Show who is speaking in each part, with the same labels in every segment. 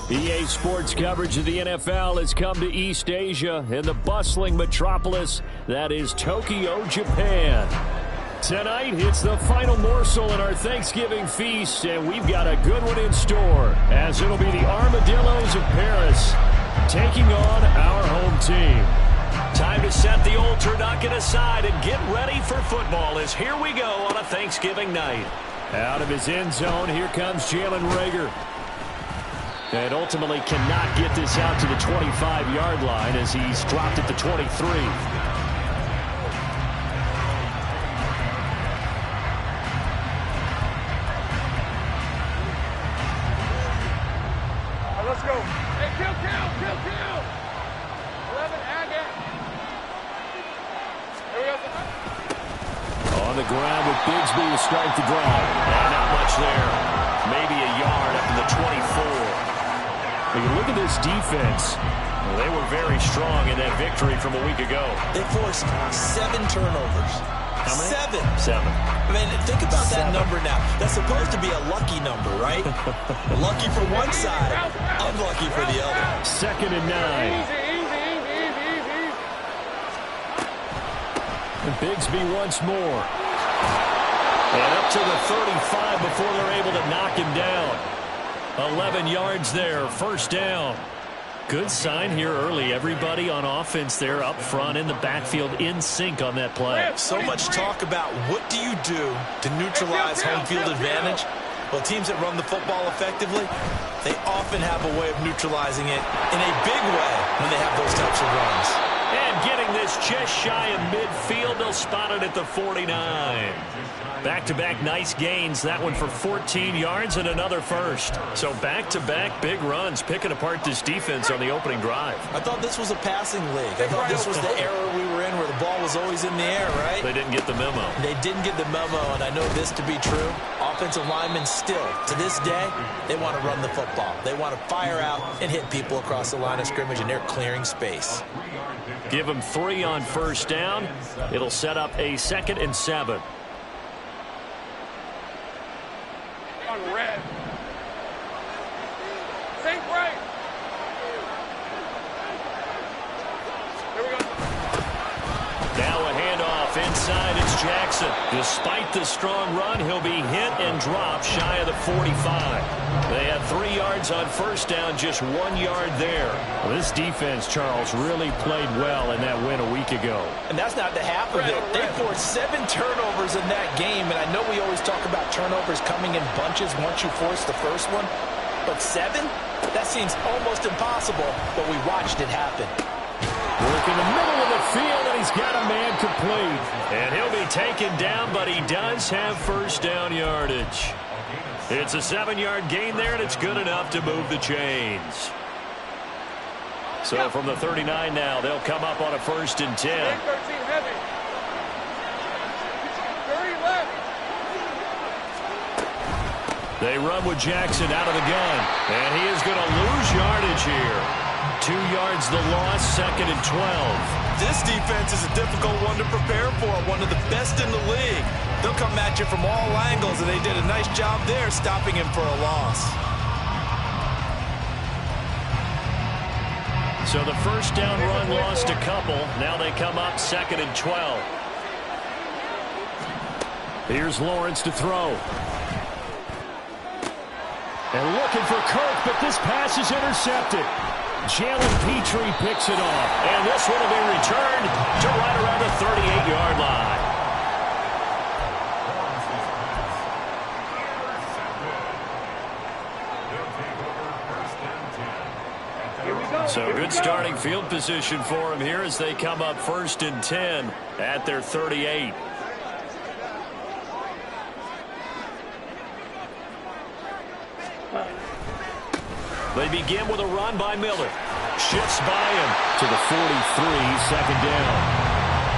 Speaker 1: EA Sports coverage of the NFL has come to East Asia in the bustling metropolis that is Tokyo, Japan. Tonight, it's the final morsel in our Thanksgiving feast, and we've got a good one in store, as it'll be the Armadillos of Paris taking on our home team. Time to set the old turducken aside and get ready for football, as here we go on a Thanksgiving night. Out of his end zone, here comes Jalen Reagor. And ultimately cannot get this out to the 25-yard line as he's dropped at the 23.
Speaker 2: Let's go. Hey, kill. 11, Agate. Here we go.
Speaker 1: On the ground with Bigsby to start the drive. And not much there. Maybe a yard up to the 24. When you look at this defense, well, they were very strong in that victory from a week ago.
Speaker 3: They forced 7 turnovers.
Speaker 1: How many?
Speaker 3: 7.
Speaker 1: 7.
Speaker 3: I mean, think about that number now. That's supposed to be a lucky number, right? Lucky for one side, unlucky for the other.
Speaker 1: 2nd and 9.
Speaker 2: Easy.
Speaker 1: And Bigsby once more. And up to the 35 before they're able to knock him down. 11 yards there, first down. Good sign here early. Everybody on offense there up front in the backfield in sync on that play.
Speaker 3: So much talk about what do you do to neutralize home field advantage? Well, teams that run the football effectively, they often have a way of neutralizing it in a big way when they have those types of runs.
Speaker 1: And getting this just shy of midfield, they'll spot it at the 49. Back-to-back nice gains. That one for 14 yards and another first. So back-to-back big runs, picking apart this defense on the opening drive.
Speaker 3: I thought this was a passing league. I thought this was the era we were in where the ball was always in the air, right?
Speaker 1: They didn't get the memo.
Speaker 3: They didn't get the memo, and I know this to be true. Offensive linemen still, to this day, they want to run the football. They want to fire out and hit people across the line of scrimmage, and they're clearing space.
Speaker 1: Give them 3 on first down. It'll set up a 2nd and 7.
Speaker 2: On red. Think right. Here we go.
Speaker 1: Now a handoff inside. It's Jackson. Despite the strong run, he'll be hit and dropped shy of the 45. They had 3 yards on first down, just 1 yard there. Well, this defense, Charles, really played well in that win a week ago.
Speaker 3: And that's not the half of it. They forced 7 turnovers in that game, and I know we always talk about turnovers coming in bunches once you force the first one, but 7? That seems almost impossible, but we watched it happen.
Speaker 1: Work in the middle of the field, and he's got a man complete. And he'll be taken down, but he does have first down yardage. It's a 7-yard gain there, and it's good enough to move the chains. So from the 39 now, they'll come up on a 1st and 10.
Speaker 2: 13 heavy. 30 left.
Speaker 1: They run with Jackson out of the gun, and he is going to lose yardage here. 2 yards the loss, 2nd and 12.
Speaker 3: This defense is a difficult one to prepare for, one of the best in the league. They'll come at you from all angles, and they did a nice job there stopping him for a loss.
Speaker 1: So the first down run lost a couple. Now they come up 2nd and 12. Here's Lawrence to throw. And looking for Kirk, but this pass is intercepted. Jalen Petrie picks it off. And this one will be returned to right around the 38-yard line. So good starting field position for him here as they come up 1st and 10 at their 38. They begin with a run by Miller. Shifts by him to the 43, second down.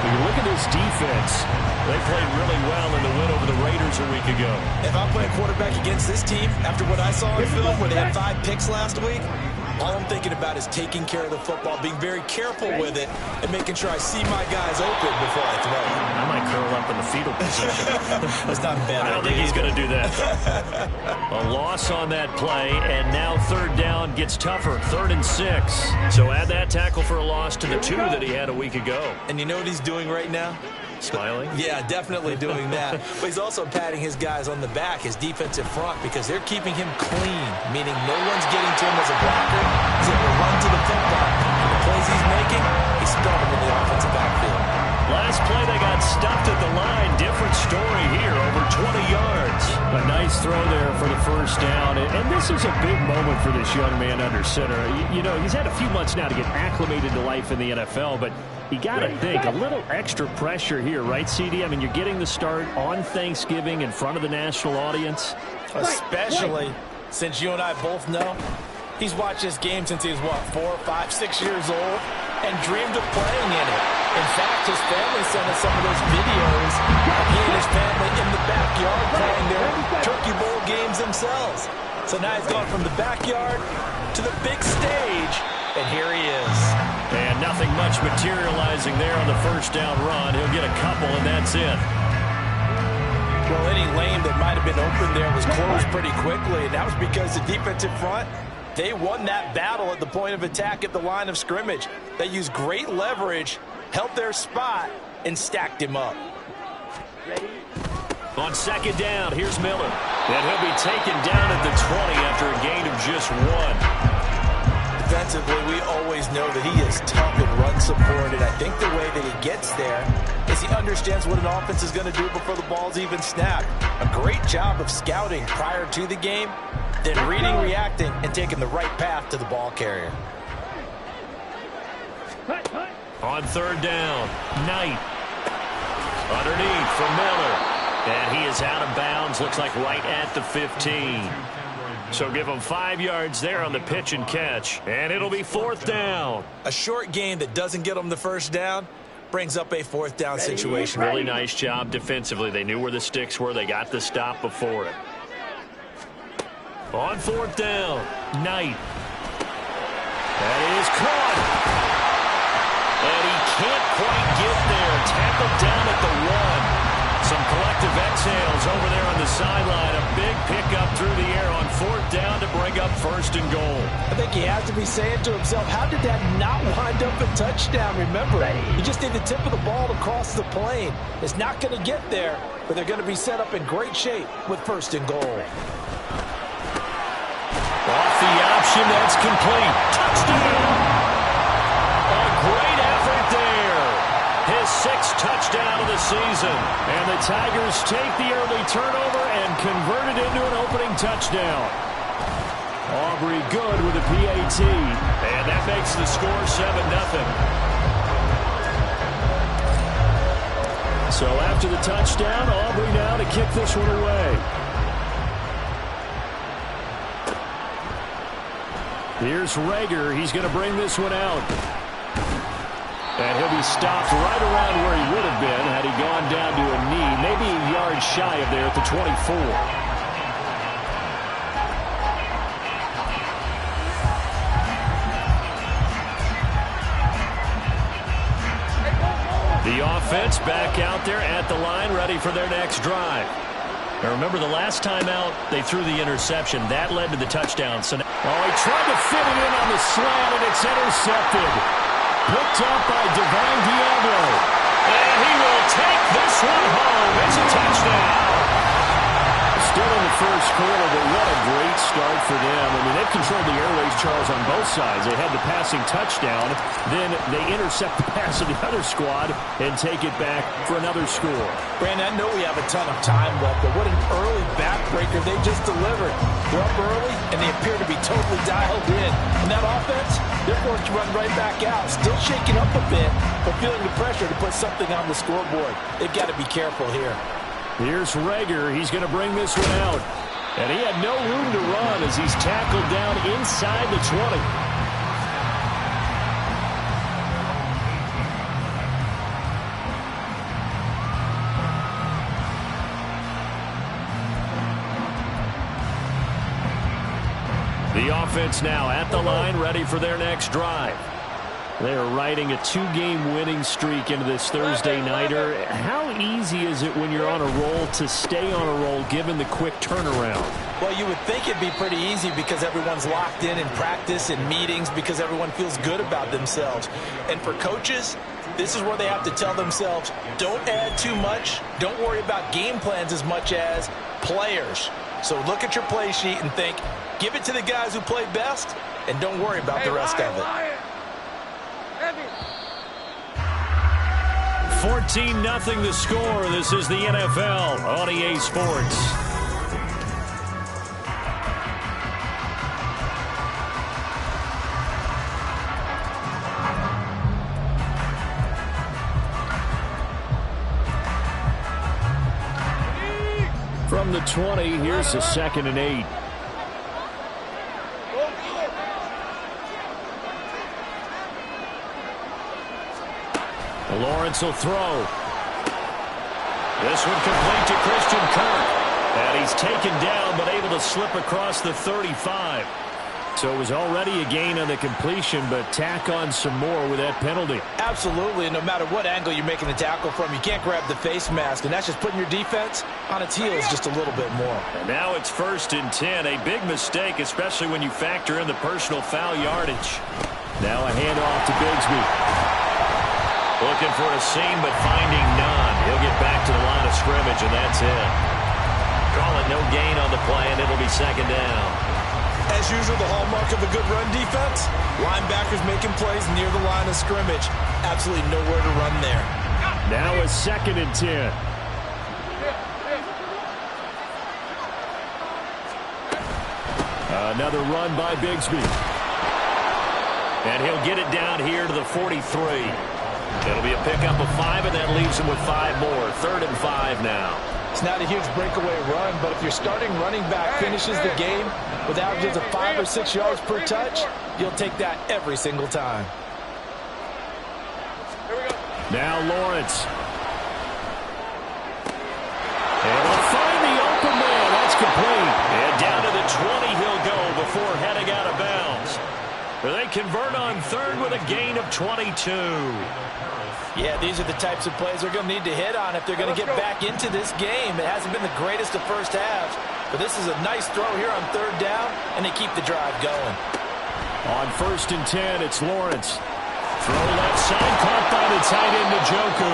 Speaker 1: When you look at this defense, they played really well in the win over the Raiders a week ago.
Speaker 3: If I'm playing quarterback against this team, after what I saw in film where they had 5 picks last week, all I'm thinking about is taking care of the football, being very careful with it, and making sure I see my guys open before I throw it.
Speaker 1: I might curl up in the fetal position.
Speaker 3: That's not bad.
Speaker 1: I don't think he's going to do that. A loss on that play, and now third down gets tougher. 3rd and 6. So add that tackle for a loss to the 2 that he had a week ago.
Speaker 3: And you know what he's doing right now?
Speaker 1: Smiling?
Speaker 3: Yeah, definitely doing that. But he's also patting his guys on the back, his defensive front, because they're keeping him clean, meaning no one's getting to him as a blocker. He's able to run to the football. And the plays he's making, he's spelling them in the offensive backfield.
Speaker 1: Last play, they got stuffed at the line. Different story here, over 20 yards. A nice throw there for the first down. And this is a big moment for this young man under center. You know, he's had a few months now to get acclimated to life in the NFL, but you got to think, a little extra pressure here, right, CD? I mean, you're getting the start on Thanksgiving in front of the national audience.
Speaker 3: Especially since you and I both know he's watched this game since he was, what, 4, 5, 6 years old and dreamed of playing in it. In fact, his family sent us some of those videos of he and his family in the backyard playing their Turkey Bowl games themselves. So now he's gone from the backyard to the big stage, and here he is.
Speaker 1: And nothing much materializing there on the first down run. He'll get a couple, and that's it.
Speaker 3: Well, any lane that might have been open there was closed pretty quickly, and that was because the defensive front, they won that battle at the point of attack at the line of scrimmage. They used great leverage, held their spot, and stacked him up.
Speaker 1: On second down, here's Miller. And he'll be taken down at the 20 after a gain of just 1.
Speaker 3: Defensively, we always know that he is tough and run supported. I think the way that he gets there is he understands what an offense is going to do before the ball's even snapped. A great job of scouting prior to the game, then reading, reacting, and taking the right path to the ball carrier.
Speaker 1: On third down, Knight. Underneath for Miller. And he is out of bounds, looks like right at the 15. So give him 5 yards there on the pitch and catch, and it'll be 4th down.
Speaker 3: A short gain that doesn't get them the first down brings up a 4th down situation.
Speaker 1: Really nice job defensively. They knew where the sticks were. They got the stop before it. On 4th down, Knight. That is caught. And he can't quite get there. Tackled down at the 1. Some collective exhales over there on the sideline. A big pickup through the air on 4th down to bring up 1st and goal.
Speaker 3: I think he has to be saying to himself, how did that not wind up a touchdown? Remember, you just need the tip of the ball to cross the plane. It's not going to get there, but they're going to be set up in great shape with 1st and goal.
Speaker 1: Off the option, that's complete. Touchdown! A great effort there. His 6th touchdown of the season. And the Tigers take the early turnover and convert it into an opening touchdown. Aubrey good with a PAT. And that makes the score 7-0. So after the touchdown, Aubrey now to kick this one away. Here's Rager. He's going to bring this one out. And he'll be stopped right around where he would have been had he gone down to a knee, maybe a yard shy of there at the 24. The offense back out there at the line, ready for their next drive. Now remember, the last time out, they threw the interception. That led to the touchdown. So now, he tried to fit it in on the slant, and it's intercepted. Picked up by Divine Diablo. And he will take this one home. It's a touchdown. Still in the first quarter, but what a great start for them. I mean, they've controlled the airways, Charles, on both sides. They had the passing touchdown. Then they intercept the pass of the other squad and take it back for another score.
Speaker 3: Brandon, I know we have a ton of time left, but what an early backbreaker they just delivered. They're up early, and they appear to be totally dialed in. And that offense, they're forced to run right back out. Still shaking up a bit, but feeling the pressure to put something on the scoreboard. They've got to be careful here.
Speaker 1: Here's Rager. He's going to bring this one out. And he had no room to run as he's tackled down inside the 20. offense now at the line, ready for their next drive. They are riding a 2-game winning streak into this Thursday nighter. How easy is it when you're on a roll to stay on a roll given the quick turnaround?
Speaker 3: Well, you would think it'd be pretty easy because everyone's locked in practice and meetings because everyone feels good about themselves. And for coaches, this is where they have to tell themselves, don't add too much. Don't worry about game plans as much as players. So look at your play sheet and think, give it to the guys who play best, and don't worry about the rest of it.
Speaker 1: 14-0 the score. This is the NFL on EA Sports. From the 20, here's the 2nd and 8. Lawrence will throw. This one complete to Christian Kirk. And he's taken down, but able to slip across the 35. So it was already a gain on the completion, but tack on some more with that penalty.
Speaker 3: Absolutely, and no matter what angle you're making the tackle from, you can't grab the face mask, and that's just putting your defense on its heels just a little bit more.
Speaker 1: And now it's 1st and 10, a big mistake, especially when you factor in the personal foul yardage. Now a handoff to Bigsby. Looking for a seam, but finding none. He'll get back to the line of scrimmage, and that's it. Call it no gain on the play, and it'll be 2nd down.
Speaker 3: As usual, the hallmark of a good run defense, linebackers making plays near the line of scrimmage. Absolutely nowhere to run there.
Speaker 1: Now a 2nd and 10. Another run by Bigsby. And he'll get it down here to the 43. It'll be a pickup of 5, and that leaves him with 5 more. 3rd and 5 now.
Speaker 3: It's not a huge breakaway run, but if your starting running back finishes the game with averages of 5 or 6 yards per touch, you'll take that every single time.
Speaker 1: Now Lawrence. And he'll find the open man. That's complete. And down to the 20 he'll go before heading out of bounds. They convert on 3rd with a gain of 22.
Speaker 3: Yeah, these are the types of plays they're going to need to hit on if they're going to get back into this game. It hasn't been the greatest of first halves, but this is a nice throw here on 3rd down, and they keep the drive going.
Speaker 1: On 1st and 10, it's Lawrence. Throw left side, caught by the tight end, Njoku.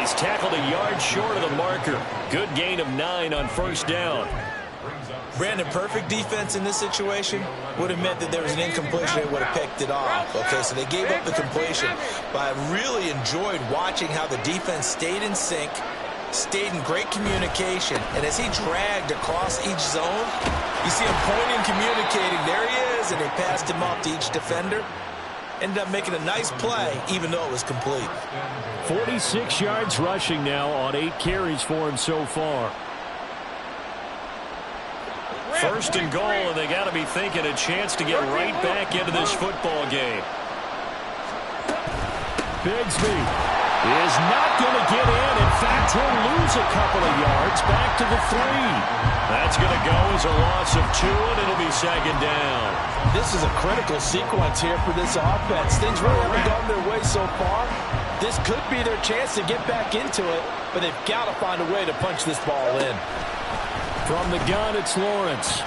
Speaker 1: He's tackled a yard short of the marker. Good gain of 9 on 1st down.
Speaker 3: Brandon, perfect defense in this situation would have meant that there was an incompletion. They would have picked it off. Okay, so they gave up the completion. But I really enjoyed watching how the defense stayed in sync, stayed in great communication. And as he dragged across each zone, you see him pointing, communicating. There he is, and they passed him off to each defender. Ended up making a nice play, even though it was complete.
Speaker 1: 46 yards rushing now on 8 carries for him so far. 1st and goal, and they got to be thinking a chance to get right back into this football game. Bigsby is not going to get in. In fact, he'll lose a couple of yards back to the 3. That's going to go as a loss of 2, and it'll be 2nd down.
Speaker 3: This is a critical sequence here for this offense. Things really haven't gone their way so far. This could be their chance to get back into it, but they've got to find a way to punch this ball in.
Speaker 1: From the gun, it's Lawrence.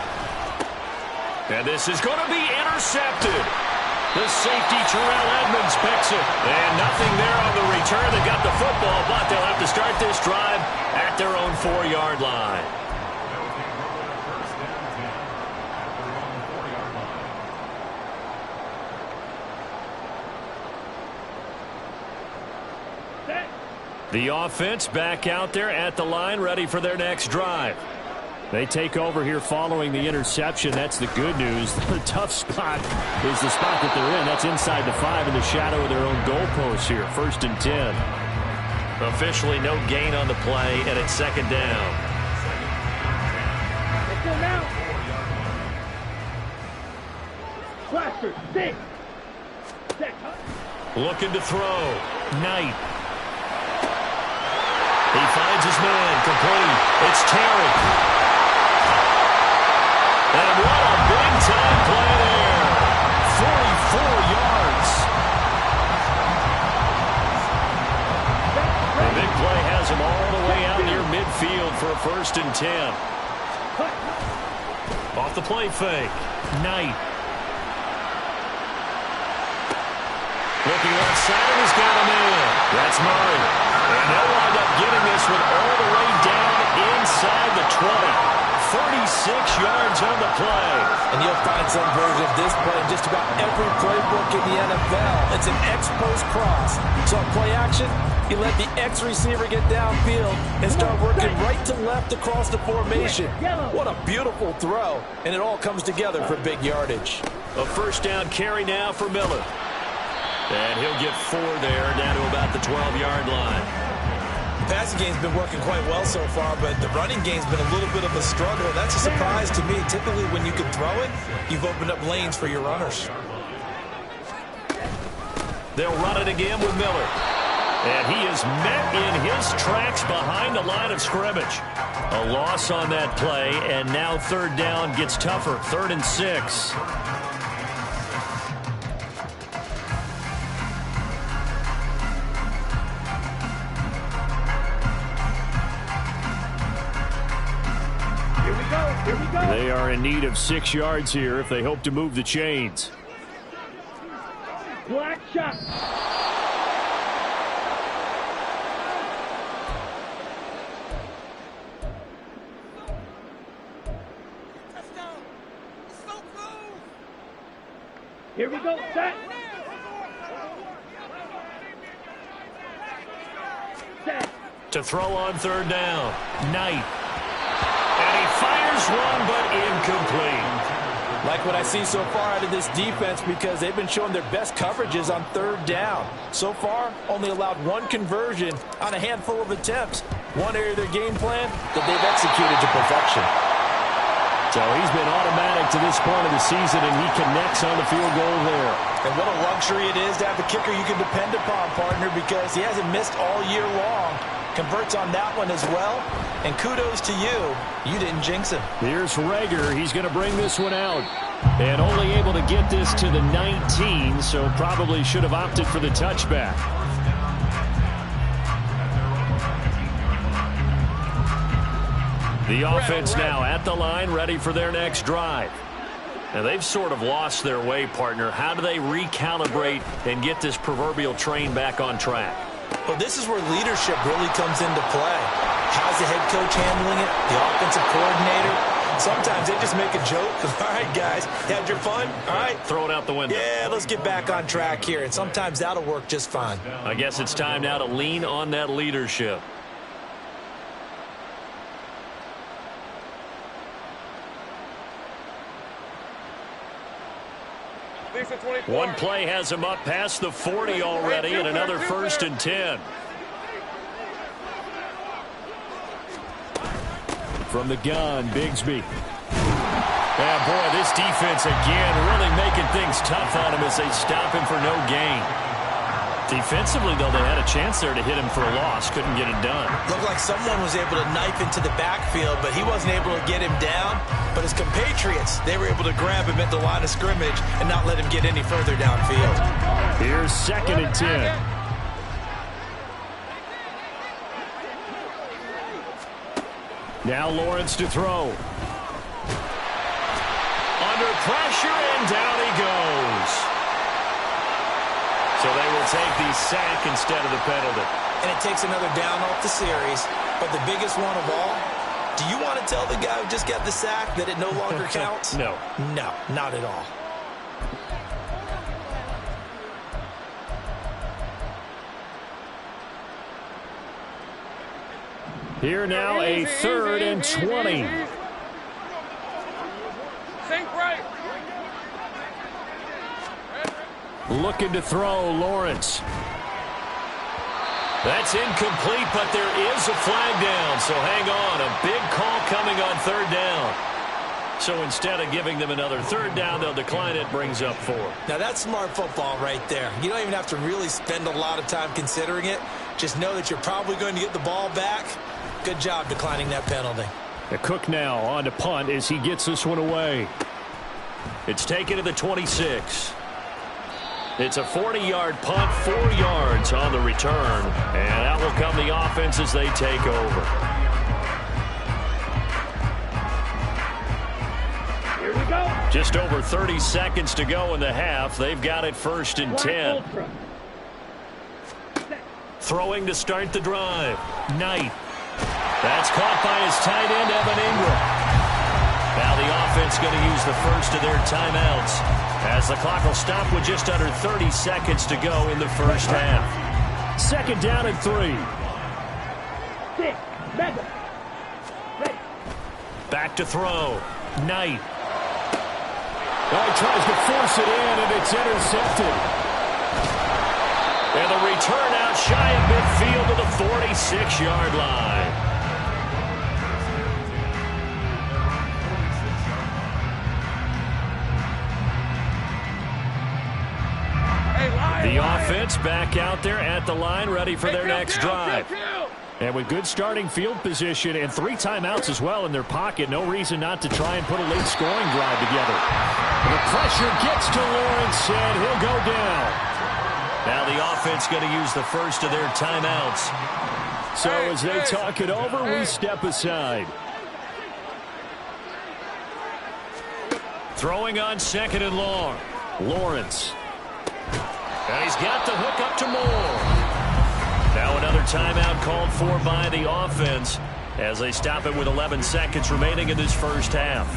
Speaker 1: And this is going to be intercepted. The safety, Terrell Edmonds, picks it. And nothing there on the return. They got the football, but they'll have to start this drive at their own 4-yard line. The offense back out there at the line, ready for their next drive. They take over here following the interception. That's the good news. The tough spot is the spot that they're in. That's inside the 5 in the shadow of their own goalpost here. 1st and 10. Officially no gain on the play, and it's 2nd down.
Speaker 2: Let's go now. Blaster, stick.
Speaker 1: Looking to throw. Knight. He finds his man. Complete. It's Terry. And what a big-time play there. 44 yards. The big play has him all the way out near midfield for a 1st and 10. Off the play fake. Knight. Looking left side, and he's got him in. That's Murray. And they'll wind up getting this one all the way down inside the 20. 36 yards on the play.
Speaker 3: And you'll find some version of this play in just about every playbook in the NFL. It's an X-post cross. So on play action, you let the X receiver get downfield and start working right to left across the formation. What a beautiful throw. And it all comes together for big yardage.
Speaker 1: A 1st down carry now for Miller. And he'll get 4 there, down to about the 12-yard line.
Speaker 3: The passing game's been working quite well so far, but the running game's been a little bit of a struggle. That's a surprise to me. Typically, when you can throw it, you've opened up lanes for your runners.
Speaker 1: They'll run it again with Miller. And he is met in his tracks behind the line of scrimmage. A loss on that play, and now 3rd down gets tougher. 3rd and 6. They are in need of 6 yards here if they hope to move the chains.
Speaker 2: Black shot. Here we go, set. Set.
Speaker 1: To throw on 3rd down. Knight. And he fires one, but incomplete.
Speaker 3: Like what I see so far out of this defense, because they've been showing their best coverages on 3rd down. So far, only allowed 1 conversion on a handful of attempts. One area of their game plan that they've executed to perfection.
Speaker 1: So he's been automatic to this point of the season, and he connects on the field goal there.
Speaker 3: And what a luxury it is to have a kicker you can depend upon, partner, because he hasn't missed all year long. Converts on that one as well. And kudos to you. You didn't jinx him.
Speaker 1: Here's Rager. He's going to bring this one out. And only able to get this to the 19, so probably should have opted for the touchback. The offense now at the line, ready for their next drive. Now, they've sort of lost their way, partner. How do they recalibrate and get this proverbial train back on track?
Speaker 3: Well, this is where leadership really comes into play. How's the head coach handling it? The offensive coordinator? Sometimes they just make a joke. All right, guys, had your fun? All right.
Speaker 1: Throw it out the window.
Speaker 3: Yeah, let's get back on track here. And sometimes that'll work just fine.
Speaker 1: I guess it's time now to lean on that leadership. One play has him up past the 40 already, and another 1st and 10. From the gun, Bigsby. Yeah, boy, this defense again really making things tough on him as they stop him for no gain. Defensively, though, they had a chance there to hit him for a loss. Couldn't get it done.
Speaker 3: Looked like someone was able to knife into the backfield, but he wasn't able to get him down. But his compatriots, they were able to grab him at the line of scrimmage and not let him get any further downfield.
Speaker 1: Here's 2nd and 10. Now Lawrence to throw. Under pressure, and down he goes. So they will take the sack instead of the penalty.
Speaker 3: And it takes another down off the series. But the biggest one of all, do you want to tell the guy who just got the sack that it no longer counts?
Speaker 1: No.
Speaker 3: No, not at all.
Speaker 1: Here now a 3rd and 20.
Speaker 2: Think right.
Speaker 1: Looking to throw, Lawrence. That's incomplete, but there is a flag down, so hang on. A big call coming on 3rd down. So instead of giving them another 3rd down, they'll decline it, brings up 4.
Speaker 3: Now that's smart football right there. You don't even have to really spend a lot of time considering it. Just know that you're probably going to get the ball back. Good job declining that penalty.
Speaker 1: Cook now on to punt as he gets this one away. It's taken to the 26. It's a 40-yard punt, 4 yards on the return. And out will come the offense as they take over.
Speaker 2: Here we go.
Speaker 1: Just over 30 seconds to go in the half. They've got it 1st and 10. Throwing to start the drive. Knight. That's caught by his tight end, Evan Ingram. Now the offense going to use the first of their timeouts as the clock will stop with just under 30 seconds to go in the first half. 2nd down and 3. Back to throw. Knight. Oh, he tries to force it in, and it's intercepted. And the return out shy of midfield to the 46-yard line. The offense back out there at the line, ready for their next drive. And with good starting field position and 3 timeouts as well in their pocket, no reason not to try and put a late scoring drive together. The pressure gets to Lawrence, and he'll go down. Now the offense going to use the first of their timeouts. So as they talk it over, we step aside. Throwing on 2nd and long. Lawrence. And he's got the hook up to Moore. Now another timeout called for by the offense as they stop it with 11 seconds remaining in this first half.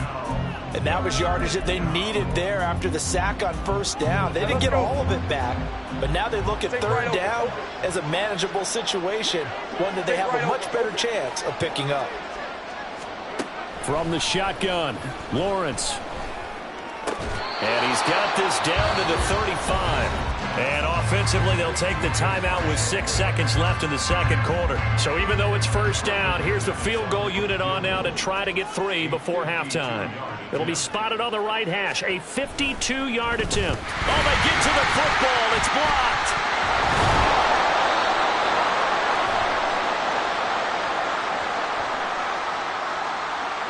Speaker 3: And that was yardage that they needed there after the sack on 1st down. They didn't get all of it back, but now they look at 3rd down as a manageable situation, one that they have a much better chance of picking up.
Speaker 1: From the shotgun, Lawrence. And he's got this down to the 35. And offensively, they'll take the timeout with 6 seconds left in the 2nd quarter. So even though it's 1st down, here's the field goal unit on now to try to get 3 before halftime. It'll be spotted on the right hash. A 52-yard attempt. Oh, they get to the football. It's blocked.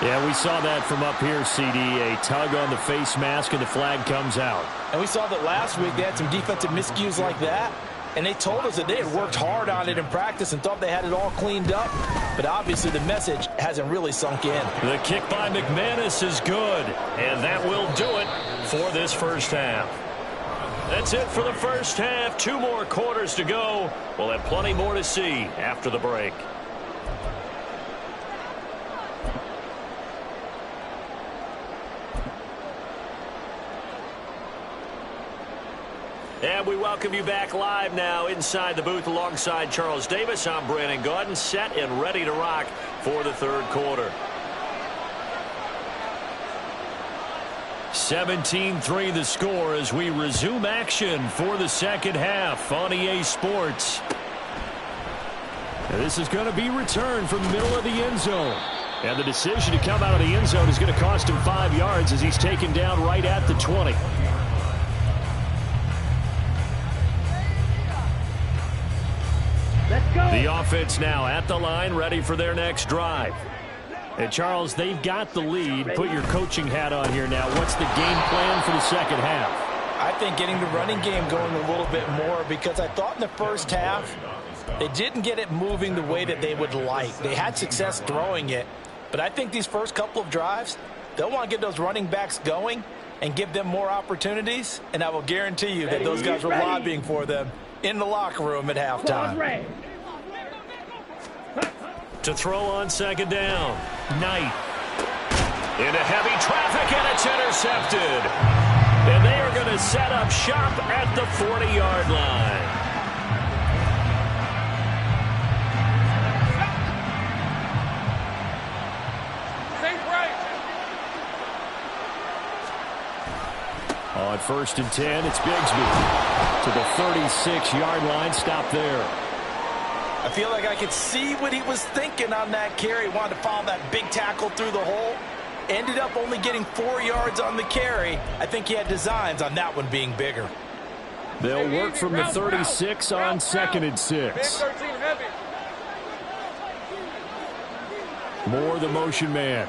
Speaker 1: Yeah, we saw that from up here, CD. A tug on the face mask, and the flag comes out.
Speaker 3: And we saw that last week they had some defensive miscues like that. And they told us that they had worked hard on it in practice and thought they had it all cleaned up. But obviously the message hasn't really sunk in.
Speaker 1: The kick by McManus is good. And that will do it for this first half. That's it for the first half. 2 more quarters to go. We'll have plenty more to see after the break. And we welcome you back live now inside the booth alongside Charles Davis. I'm Brandon Gaudin, set and ready to rock for the 3rd quarter. 17-3 the score as we resume action for the 2nd half on EA Sports. And this is going to be returned from the middle of the end zone. And the decision to come out of the end zone is going to cost him 5 yards as he's taken down right at the 20. The offense now at the line, ready for their next drive. And Charles, they've got the lead. Put your coaching hat on here now. What's the game plan for the 2nd half?
Speaker 3: I think getting the running game going a little bit more, because I thought in the first half they didn't get it moving the way that they would like. They had success throwing it, but I think these first couple of drives, they'll want to get those running backs going and give them more opportunities, and I will guarantee you that those guys were lobbying for them in the locker room at halftime.
Speaker 1: To throw on 2nd down. Knight. Into heavy traffic, and it's intercepted. And they are going to set up shop at the 40-yard line.
Speaker 2: Think right.
Speaker 1: On 1st and 10, it's Bigsby. To the 36-yard line, stop there.
Speaker 3: I feel like I could see what he was thinking on that carry. Wanted to follow that big tackle through the hole. Ended up only getting 4 yards on the carry. I think he had designs on that one being bigger.
Speaker 1: They'll work from the 36 on 2nd and 6. More the motion man.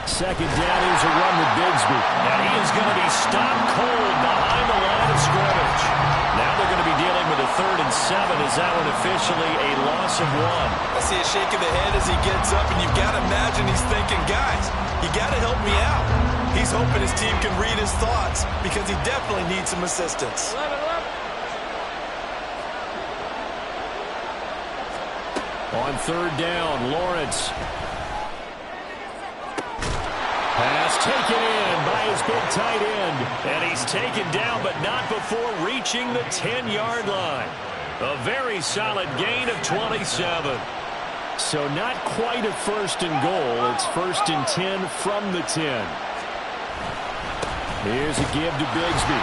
Speaker 1: Second down, here's a run with Bigsby. And he is going to be stopped cold behind the line of scrimmage. Now they're going to be dealing with a 3rd and 7 as that one officially a loss of 1.
Speaker 3: I see a shake of the head as he gets up, and you've got to imagine he's thinking, guys, you got to help me out. He's hoping his team can read his thoughts because he definitely needs some assistance.
Speaker 2: 11.
Speaker 1: On 3rd down, Lawrence. Pass taken in by his big tight end. And he's taken down, but not before reaching the 10-yard line. A very solid gain of 27. So not quite a 1st and goal. It's 1st and 10 from the 10. Here's a give to Bigsby.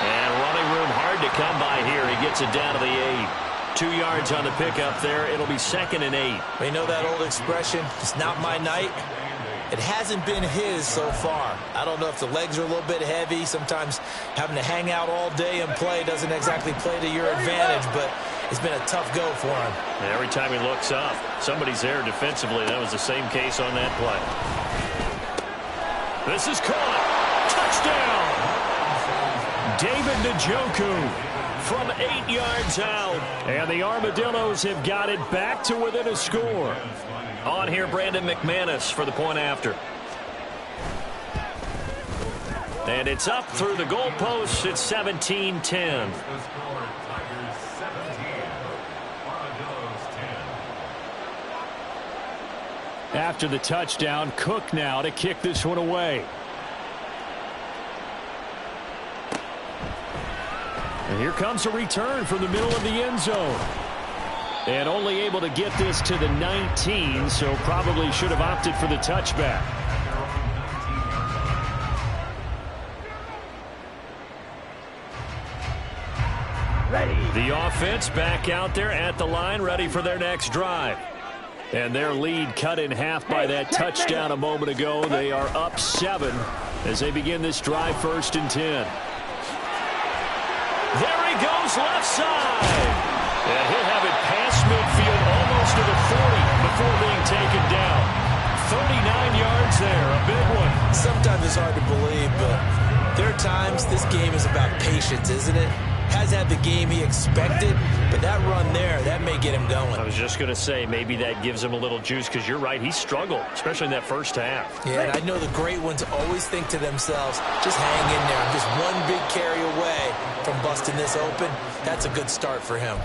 Speaker 1: And running room hard to come by here. He gets it down to the 8. 2 yards on the pickup there. It'll be 2nd and 8.
Speaker 3: We know that old expression, it's not my night. It hasn't been his so far. I don't know if the legs are a little bit heavy. Sometimes having to hang out all day and play doesn't exactly play to your advantage, but it's been a tough go for him.
Speaker 1: And every time he looks up, somebody's there defensively. That was the same case on that play. This is caught. Touchdown! David Njoku from 8 yards out. And the Armadillos have got it back to within a score. On here, Brandon McManus for the point after. And it's up through the goalposts. It's 17-10. After the touchdown, Cook now to kick this one away. And here comes a return from the middle of the end zone. And only able to get this to the 19, so probably should have opted for the touchback.
Speaker 2: Ready.
Speaker 1: The offense back out there at the line, ready for their next drive. And their lead cut in half by that touchdown a moment ago. They are up 7 as they begin this drive, 1st and 10. There he goes, left side. And he'll have it past midfield almost to the 40 before being taken down. 39 yards there, a big one.
Speaker 3: Sometimes it's hard to believe, but there are times this game is about patience, isn't it? Hasn't had the game he expected, but that run there, that may get him going.
Speaker 1: I was just going to say, maybe that gives him a little juice because you're right, he struggled, especially in that first half.
Speaker 3: Yeah, and I know the great ones always think to themselves, just hang in there. I'm just one big carry away from busting this open. That's a good start for him.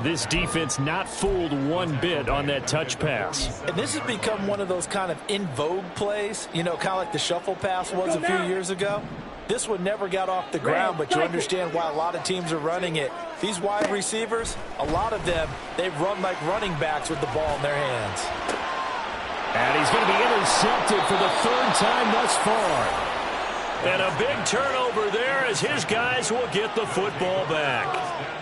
Speaker 1: This defense not fooled one bit on that touch pass.
Speaker 3: And this has become one of those kind of in vogue plays, you know, kind of like the shuffle pass was a few years ago. This one never got off the ground, but you understand why a lot of teams are running it. These wide receivers, a lot of them, they run like running backs with the ball in their hands.
Speaker 1: And he's going to be intercepted for the 3rd time thus far. And a big turnover there as his guys will get the football back.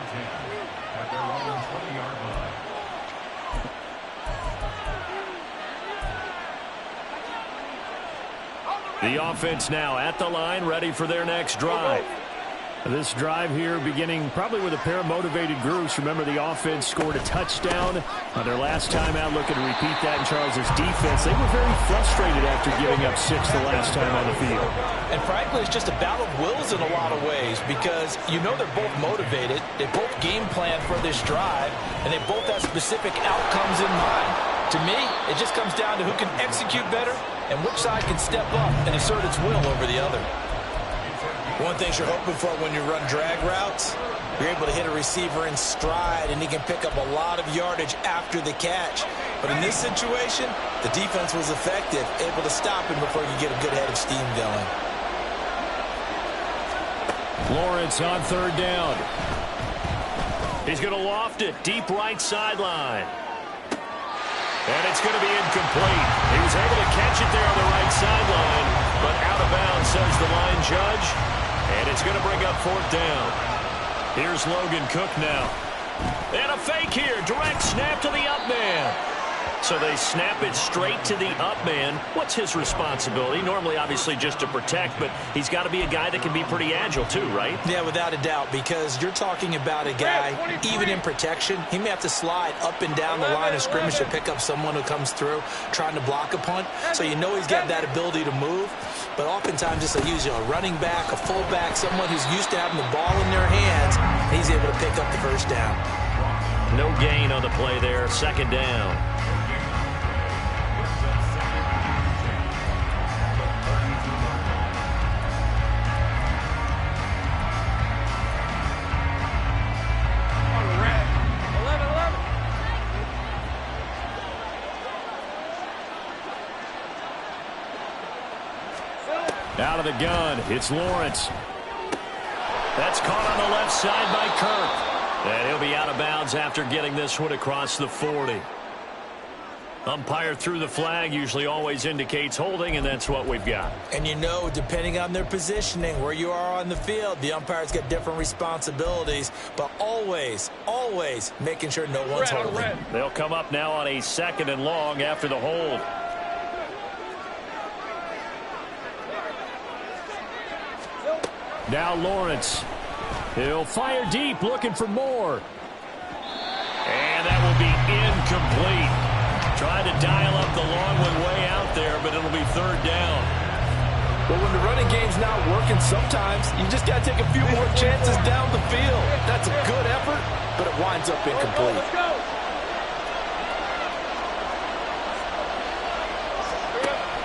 Speaker 1: The offense now at the line, ready for their next drive. This drive here beginning probably with a pair of motivated groups. Remember, the offense scored a touchdown on their last time out, looking to repeat that in Charles's defense. They were very frustrated after giving up 6 the last time on the field.
Speaker 3: And frankly, it's just a battle of wills in a lot of ways because you know they're both motivated. They both game plan for this drive, and they both have specific outcomes in mind. To me, it just comes down to who can execute better and which side can step up and assert its will over the other. One thing you're hoping for when you run drag routes, you're able to hit a receiver in stride, and he can pick up a lot of yardage after the catch. But in this situation, the defense was effective, able to stop him before you get a good head of steam going.
Speaker 1: Lawrence on 3rd down. He's going to loft it deep right sideline. And it's going to be incomplete. He was able to catch it there on the right sideline, but out of bounds, says the line judge. And it's going to bring up 4th down. Here's Logan Cook now. And a fake here. Direct snap to the up man. So they snap it straight to the up man. What's his responsibility? Normally, obviously, just to protect, but he's got to be a guy that can be pretty agile too, right?
Speaker 3: Yeah, without a doubt, because you're talking about a guy, even in protection, he may have to slide up and down the line of scrimmage to pick up someone who comes through trying to block a punt. So you know he's got that ability to move, but oftentimes just usually a running back, a fullback, someone who's used to having the ball in their hands, and he's able to pick up the first down.
Speaker 1: No gain on the play there, second down. Out of the gun, it's Lawrence. That's caught on the left side by Kirk. And he'll be out of bounds after getting this one across the 40. Umpire threw the flag, usually always indicates holding, and that's what we've got.
Speaker 3: And you know, depending on their positioning, where you are on the field, the umpire's got different responsibilities, but always, always making sure no one's holding.
Speaker 1: They'll come up now on a 2nd and long after the hold. Now Lawrence. He'll fire deep, looking for more. And that will be incomplete. Trying to dial up the long one way out there, but it'll be 3rd down.
Speaker 3: Well, when the running game's not working, sometimes you just got to take a few more chances down the field. That's a good effort, but it winds up incomplete.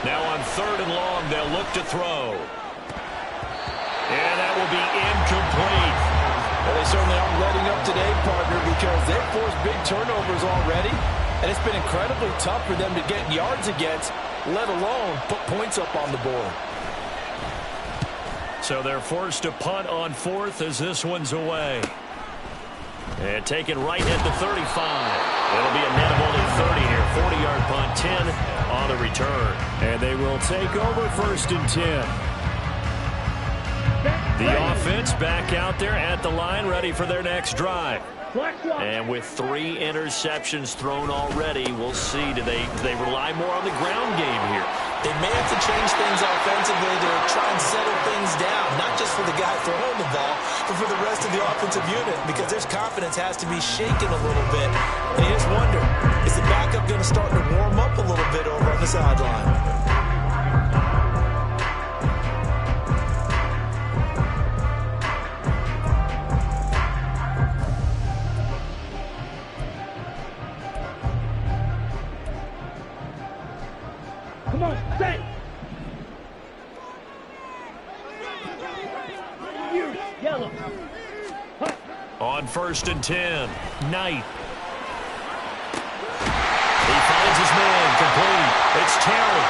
Speaker 1: Now on 3rd and long, they'll look to throw. And that will be incomplete.
Speaker 3: Well, they certainly aren't letting up today, partner, because they've forced big turnovers already, and it's been incredibly tough for them to get yards against, let alone put points up on the board.
Speaker 1: So they're forced to punt on 4th as this one's away. And taken right at the 35. It'll be a net of only 30 here. 40-yard punt, 10 on the return. And they will take over 1st and 10. The offense back out there at the line, ready for their next drive. And with 3 interceptions thrown already, we'll see. Do they rely more on the ground game here?
Speaker 3: They may have to change things offensively to try and settle things down, not just for the guy throwing the ball, but for the rest of the offensive unit, because their confidence has to be shaken a little bit. And you just wonder, is the backup going to start to warm up a little bit over on the sideline?
Speaker 2: Come on, stay! Yellow.
Speaker 1: On 1st and 10, Knight. He finds his man, complete. It's Terry.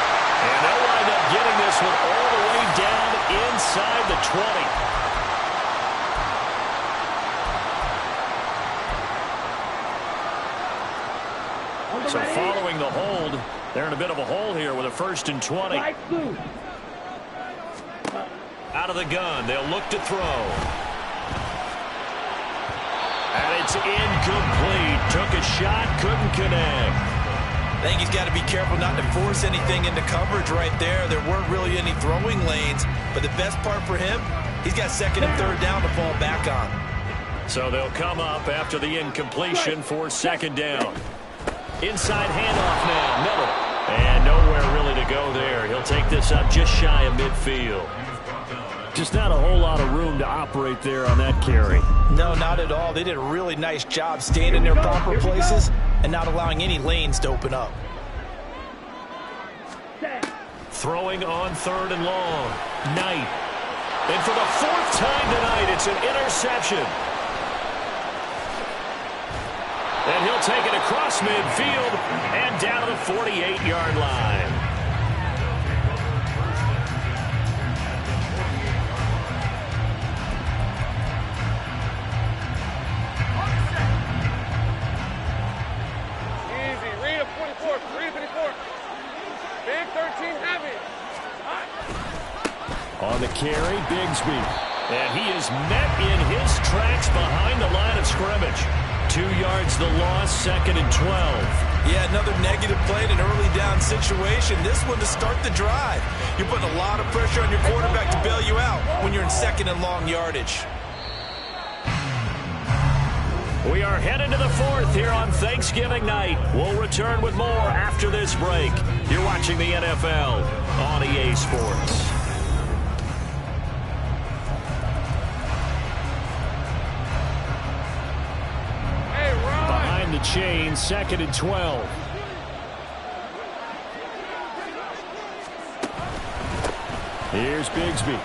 Speaker 1: And they'll wind up getting this one all the way down inside the 20. So following the hold, they're in a bit of a hole here with a 1st and 20. Out of the gun, they'll look to throw. And it's incomplete. Took a shot, couldn't connect.
Speaker 3: I think he's got to be careful not to force anything into coverage right there. There weren't really any throwing lanes, but the best part for him, he's got 2nd and 3rd down to fall back on.
Speaker 1: So they'll come up after the incompletion for 2nd down. Inside handoff now, Miller. And nowhere really to go there. He'll take this up just shy of midfield. Just not a whole lot of room to operate there on that carry.
Speaker 3: No, not at all. They did a really nice job staying in their proper places and not allowing any lanes to open up.
Speaker 1: Throwing on 3rd and long. Knight. And for the 4th time tonight, it's an interception. And he'll take it across midfield and down to the 48-yard line.
Speaker 4: Easy. Read a 44. Read 54. Big 13 heavy.
Speaker 1: On the carry, Bigsby. And he is met in his tracks behind the line of scrimmage. 2 yards the loss, 2nd and 12.
Speaker 3: Yeah, another negative play in an early down situation. This one to start the drive. You're putting a lot of pressure on your quarterback to bail you out when you're in second and long yardage.
Speaker 1: We are headed to the fourth here on Thanksgiving night. We'll return with more after this break. You're watching the NFL on EA Sports. Behind the chain, 2nd and 12. Here's Bigsby.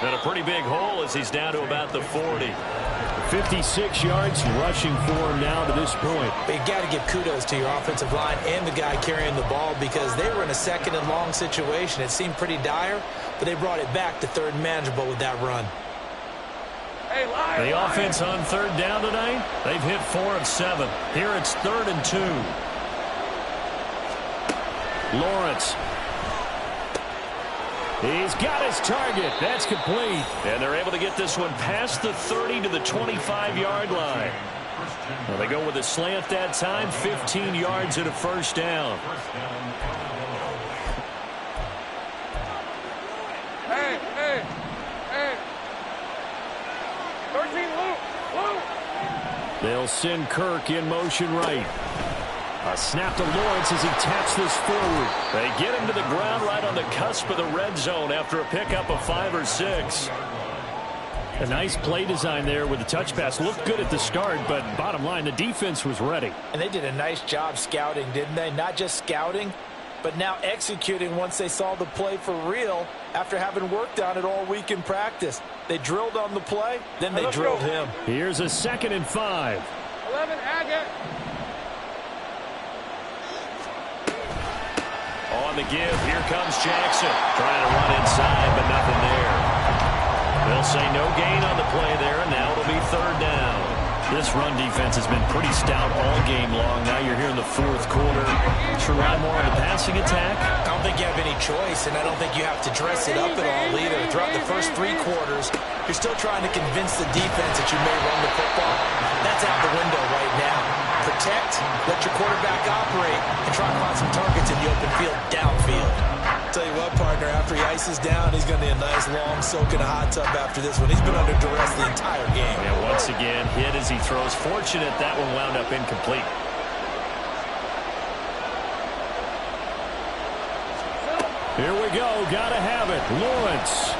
Speaker 1: And a pretty big hole as he's down to about the 40. 56 yards rushing for him now to this point.
Speaker 3: But you got to give kudos to your offensive line and the guy carrying the ball because they were in a second and long situation. It seemed pretty dire, but they brought it back to third and manageable with that run.
Speaker 1: The offense on third down tonight, they've hit 4 of 7. Here it's 3rd and 2. Lawrence. He's got his target. That's complete. And they're able to get this one past the 30 to the 25-yard line. Well, they go with a slant that time, 15 yards and a first down.
Speaker 4: Hey. 13, Luke.
Speaker 1: They'll send Kirk in motion right. A snap to Lawrence as he taps this forward. They get him to the ground right on the cusp of the red zone after a pickup of 5 or 6. A nice play design there with the touch pass. Looked good at the start, but bottom line, the defense was ready.
Speaker 3: And they did a nice job scouting, didn't they? Not just scouting, but now executing once they saw the play for real after having worked on it all week in practice. They drilled on the play, then they drilled him.
Speaker 1: Here's a 2nd and 5.
Speaker 4: 11, Agate.
Speaker 1: On the give, here comes Jackson. Trying to run inside, but nothing there. They'll say no gain on the play there, and now it'll be 3rd down. This run defense has been pretty stout all game long. Now you're here in the 4th quarter. Should rely more on the passing attack.
Speaker 3: I don't think you have any choice, and I don't think you have to dress it up at all either. Throughout the first 3 quarters, you're still trying to convince the defense that you may run the football. That's out the window right now. Protect, let your quarterback operate, and try to find some targets in the open field downfield. Tell you what, partner, after he ices down, he's going to need a nice long soak in a hot tub after this one. He's been under duress the entire game.
Speaker 1: Yeah, once again, hit as he throws. Fortunate that one wound up incomplete. Here we go. Gotta have it. Lawrence.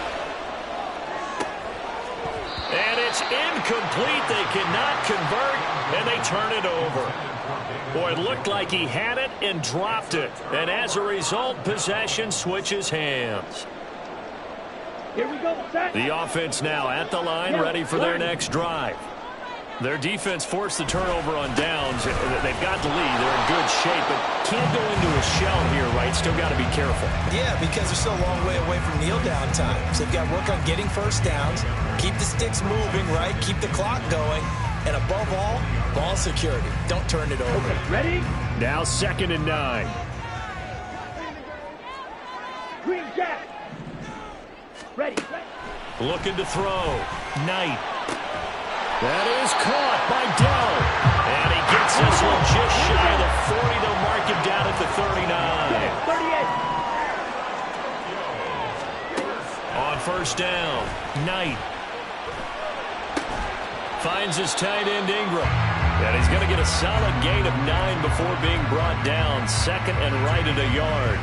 Speaker 1: And it's incomplete. They cannot convert, and they turn it over. Boy, it looked like he had it and dropped it. And as a result, possession switches hands.
Speaker 2: Here we go, set.
Speaker 1: The offense now at the line, ready for their next drive. Their defense forced the turnover on downs. They've got the lead. They're in good shape, but can't go into a shell here, right? Still got to be careful.
Speaker 3: Yeah, because they're still a long way away from kneel down time. So they've got to work on getting first downs, keep the sticks moving, right? Keep the clock going. And above all, ball security. Don't turn it over.
Speaker 2: Okay, ready?
Speaker 1: Now 2nd and 9.
Speaker 2: Green Jack. Ready.
Speaker 1: Looking to throw. Knight. That is caught by Dell. And he gets this one just shy of the 40. They'll mark him down at the 39.
Speaker 2: 38.
Speaker 1: On first down, Knight. Finds his tight end Ingram. And he's going to get a solid gain of 9 before being brought down. 2nd and right at a yard.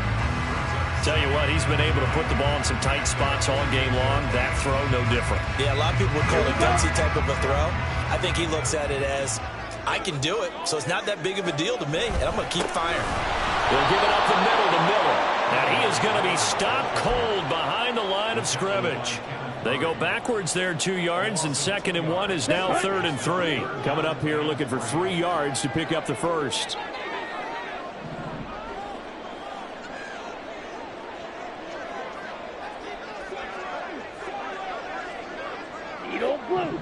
Speaker 1: Tell you what, he's been able to put the ball in some tight spots all game long. That throw, no different.
Speaker 3: Yeah, a lot of people would call it a gutsy type of a throw. I think he looks at it as, I can do it, so it's not that big of a deal to me, and I'm going to keep firing.
Speaker 1: They'll give it up the middle to Miller. And he is going to be stopped cold behind the line of scrimmage. They go backwards there 2 yards, and 2nd and 1 is now 3rd and 3. Coming up here looking for 3 yards to pick up the first.
Speaker 2: Blue.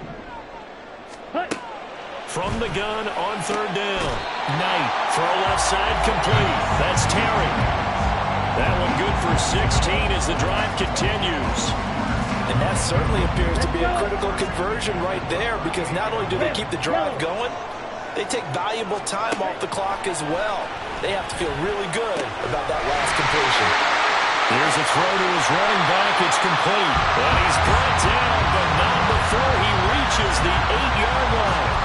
Speaker 1: From the gun on 3rd down. Knight, throw left side complete. That's Terry. That one good for 16 as the drive continues.
Speaker 3: And that certainly appears to be a critical conversion right there because not only do they keep the drive going, They take valuable time off the clock as well. They have to feel really good about that last completion.
Speaker 1: Here's a throw to his running back. It's complete. And he's brought down, but not before he reaches the 8-yard line.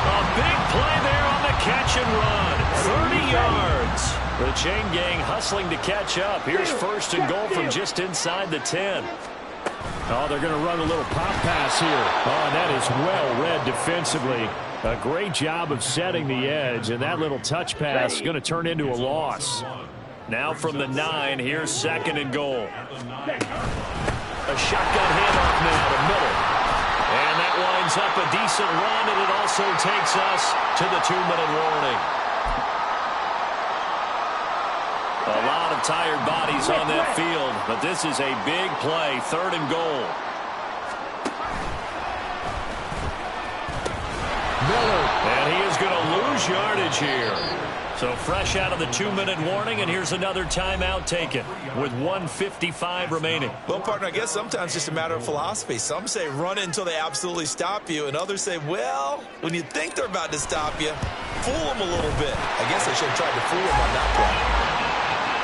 Speaker 1: A big play there on the catch and run. 30 yards. The chain gang hustling to catch up. Here's first and goal from just inside the 10. Oh, they're going to run a little pop pass here. Oh, and that is well read defensively. A great job of setting the edge, and that little touch pass is going to turn into a loss. Now from the 9, here's second and goal. A shotgun handoff now to Miller. And that winds up a decent run, and it also takes us to the 2-minute warning. A lot of tired bodies on that field, but this is a big play, third and goal. Miller, and he is going to lose yardage here. So fresh out of the 2-minute warning, and here's another timeout taken with 1:55 remaining.
Speaker 3: Well, partner, I guess sometimes it's just a matter of philosophy. Some say run it until they absolutely stop you, and others say, well, when you think they're about to stop you, fool them a little bit. I guess I should have tried to fool them on that play.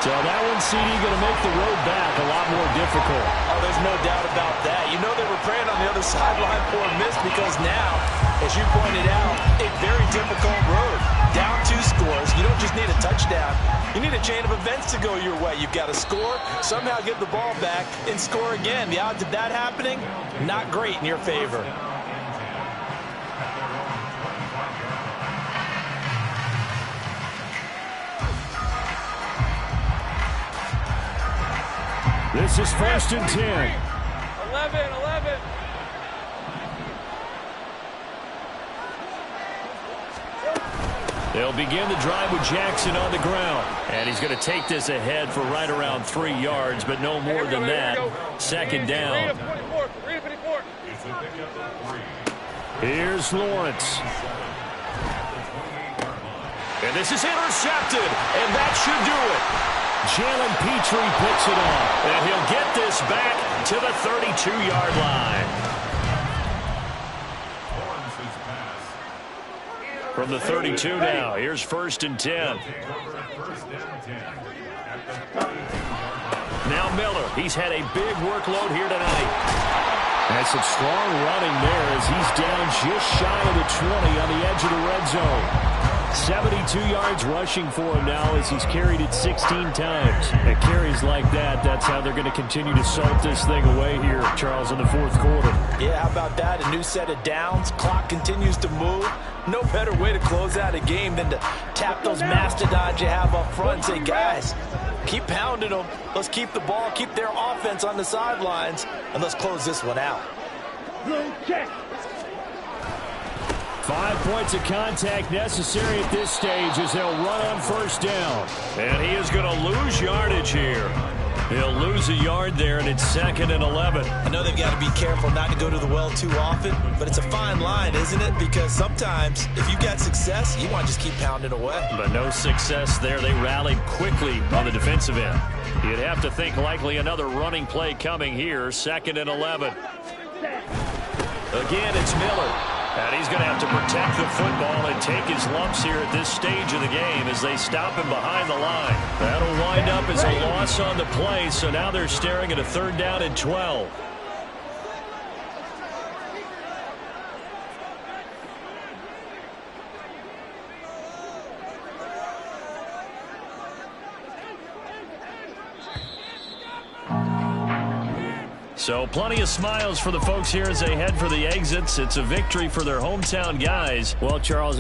Speaker 1: So that one, CD, going to make the road back a lot more difficult.
Speaker 3: Oh, there's no doubt about that. You know they were praying on the other sideline for a miss because now, as you pointed out, a very difficult road. Down 2 scores. You don't just need a touchdown. You need a chain of events to go your way. You've got to score, somehow get the ball back, and score again. The odds of that happening, not great in your favor.
Speaker 1: This is first and 10.
Speaker 4: 11.
Speaker 1: They'll begin the drive with Jackson on the ground. And he's going to take this ahead for right around 3 yards, but no more than that. Second down. Here's Lawrence. And this is intercepted, and that should do it. Jalen Petrie picks it off, and he'll get this back to the 32-yard line. From the 32 now, here's first and 10. Now Miller, he's had a big workload here tonight. And some strong running there as he's down just shy of the 20 on the edge of the red zone. 72 yards rushing for him now as he's carried it 16 times. And carries like that, that's how they're going to continue to salt this thing away here, Charles, in the fourth quarter.
Speaker 3: Yeah, how about that? A new set of downs. Clock continues to move. No better way to close out a game than to tap those mastodons you have up front and say, guys, keep pounding them. Let's keep the ball, keep their offense on the sidelines, and let's close this one out.
Speaker 1: 5 points of contact necessary at this stage as they'll run on first down. And he is going to lose yardage here. He'll lose a yard there, and it's second and 11.
Speaker 3: I know they've got to be careful not to go to the well too often, but it's a fine line, isn't it? Because sometimes, if you've got success, you want to just keep pounding away.
Speaker 1: But no success there. They rallied quickly on the defensive end. You'd have to think likely another running play coming here, second and 11. Again, it's Miller. And he's going to have to protect the football and take his lumps here at this stage of the game as they stop him behind the line. That'll wind up as a loss on the play, so now they're staring at a third down and 12. So plenty of smiles for the folks here as they head for the exits. It's a victory for their hometown guys. Well, Charles,